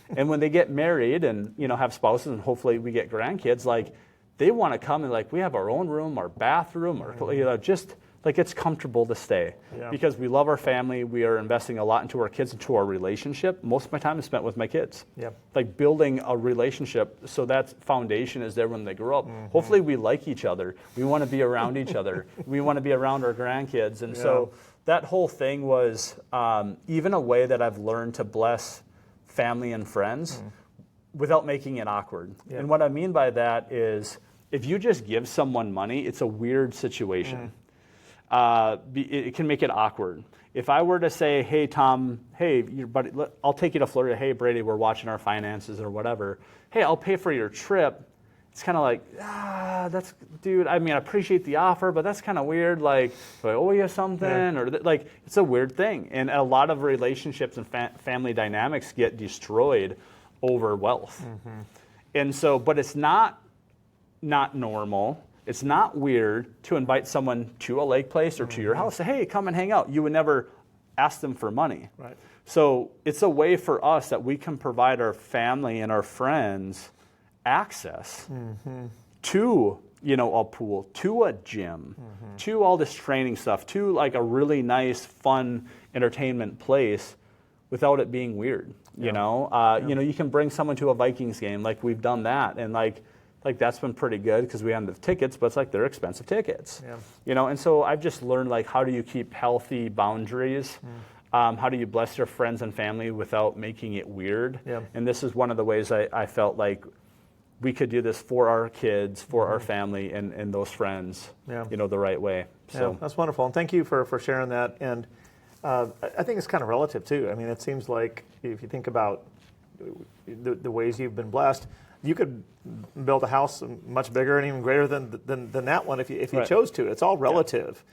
And when they get married and, have spouses and hopefully we get grandkids, like, they want to come and we have our own room, our bathroom, or just like it's comfortable to stay because we love our family. We are investing a lot into our kids, into our relationship. Most of my time is spent with my kids. Yeah. Like building a relationship so that foundation is there when they grow up. Hopefully we like each other. We want to be around each other. We want to be around our grandkids. And so that whole thing was even a way that I've learned to bless family and friends without making it awkward. Yeah. And what I mean by that is, if you just give someone money, it's a weird situation. It can make it awkward. If I were to say, hey, Tom, hey, your buddy, I'll take you to Florida. Hey, Brady, we're watching our finances or whatever. Hey, I'll pay for your trip. It's kind of like, that's, dude, I mean, I appreciate the offer, but that's kind of weird. Like, do I owe you something? Or it's a weird thing. And a lot of relationships and family dynamics get destroyed over wealth. And so, but it's not normal. It's not weird to invite someone to a lake place or to your house. Say, hey, come and hang out. You would never ask them for money. Right. So it's a way for us that we can provide our family and our friends access to a pool, to a gym, to all this training stuff, to like a really nice, fun entertainment place without it being weird. You can bring someone to a Vikings game, like we've done that, and like that's been pretty good because we have the tickets, but it's like they're expensive tickets. And so I've just learned like how do you keep healthy boundaries. How do you bless your friends and family without making it weird? And this is one of the ways I felt like we could do this for our kids, for our family, and those friends, the right way. So that's wonderful. And thank you for sharing that. And I think it's kind of relative, too. I mean, it seems like if you think about the ways you've been blessed, you could build a house much bigger and even greater than that one if you chose to. It's all relative.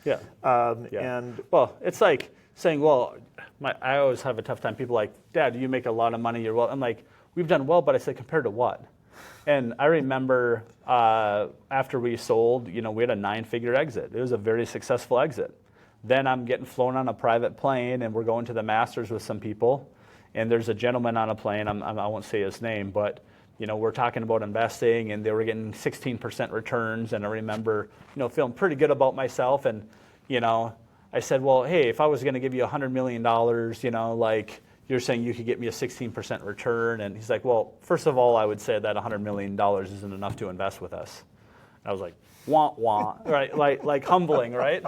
And well, it's like saying, well, I always have a tough time. People are like, Dad, you make a lot of money. You're well. I'm like, we've done well, but I said, compared to what? And I remember after we sold, we had a 9-figure exit. It was a very successful exit. Then I'm getting flown on a private plane, and we're going to the Masters with some people. And there's a gentleman on a plane. I won't say his name, but we're talking about investing, and they were getting 16% returns. And I remember, feeling pretty good about myself. And I said, well, hey, if I was going to give you $100 million, like you're saying you could get me a 16% return. And he's like, well, first of all, I would say that $100 million isn't enough to invest with us. And I was like, wah, wah, right? Like humbling, right?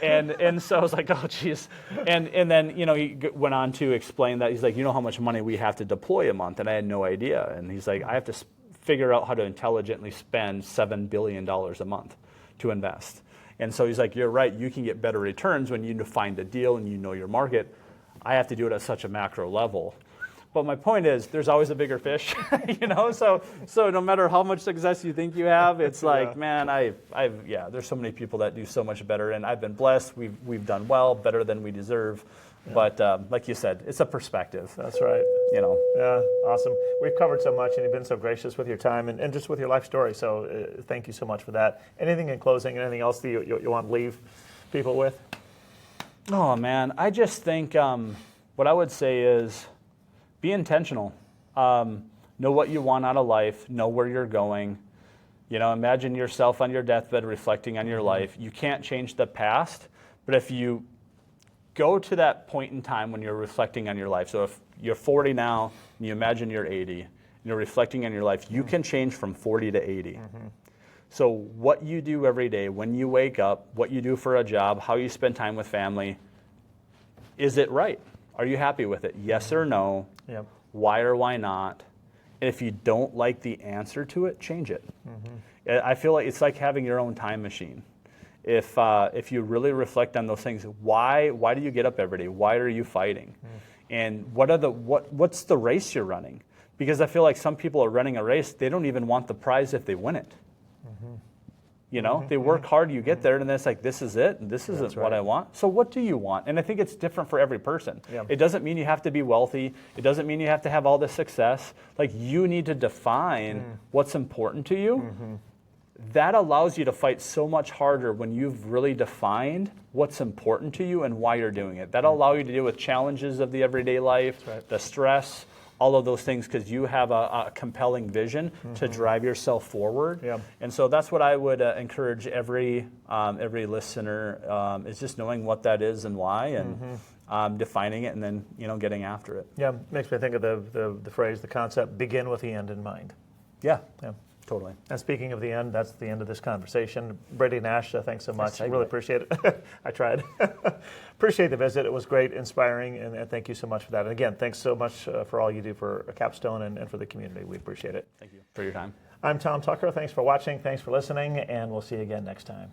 And so I was like, oh, geez. And then, he went on to explain that. He's like, you know how much money we have to deploy a month? And I had no idea. And he's like, I have to figure out how to intelligently spend $7 billion a month to invest. And so he's like, you're right, you can get better returns when you find a deal and you know your market. I have to do it at such a macro level. But my point is, there's always a bigger fish, so no matter how much success you think you have, it's like, man, there's so many people that do so much better, and I've been blessed. We've done well, better than we deserve. But like you said, it's a perspective. That's right. Yeah, awesome. We've covered so much, and you've been so gracious with your time and just with your life story. So thank you so much for that. Anything in closing? Anything else that you want to leave people with? Oh man, I just think what I would say is be intentional. Know what you want out of life. Know where you're going. Imagine yourself on your deathbed reflecting on your life. You can't change the past, but if you go to that point in time when you're reflecting on your life. So if you're 40 now and you imagine you're 80 and you're reflecting on your life, you can change from 40 to 80. So what you do every day, when you wake up, what you do for a job, how you spend time with family, is it right? Are you happy with it? Yes or no? Why or why not? And if you don't like the answer to it, change it. I feel like it's like having your own time machine. If you really reflect on those things, why do you get up every day? Why are you fighting? And what's the race you're running? Because I feel like some people are running a race, they don't even want the prize if they win it. They work hard, you get there, and then it's like, this is it, and this isn't what I want. So what do you want? And I think it's different for every person. It doesn't mean you have to be wealthy. It doesn't mean you have to have all this success. Like, you need to define what's important to you. That allows you to fight so much harder when you've really defined what's important to you and why you're doing it. That'll allow you to deal with challenges of the everyday life, the stress, all of those things, because you have a compelling vision to drive yourself forward. And so that's what I would encourage every listener is just knowing what that is and why, and defining it, and then getting after it. Yeah, makes me think of the phrase, the concept, begin with the end in mind. Yeah. Totally. And speaking of the end, that's the end of this conversation. Brady Nash, thanks so much. I really appreciate it. I tried. Appreciate the visit. It was great, inspiring, and thank you so much for that. And again, thanks so much for all you do for Capstone and for the community. We appreciate it. Thank you for your time. I'm Tom Tucker. Thanks for watching. Thanks for listening, and we'll see you again next time.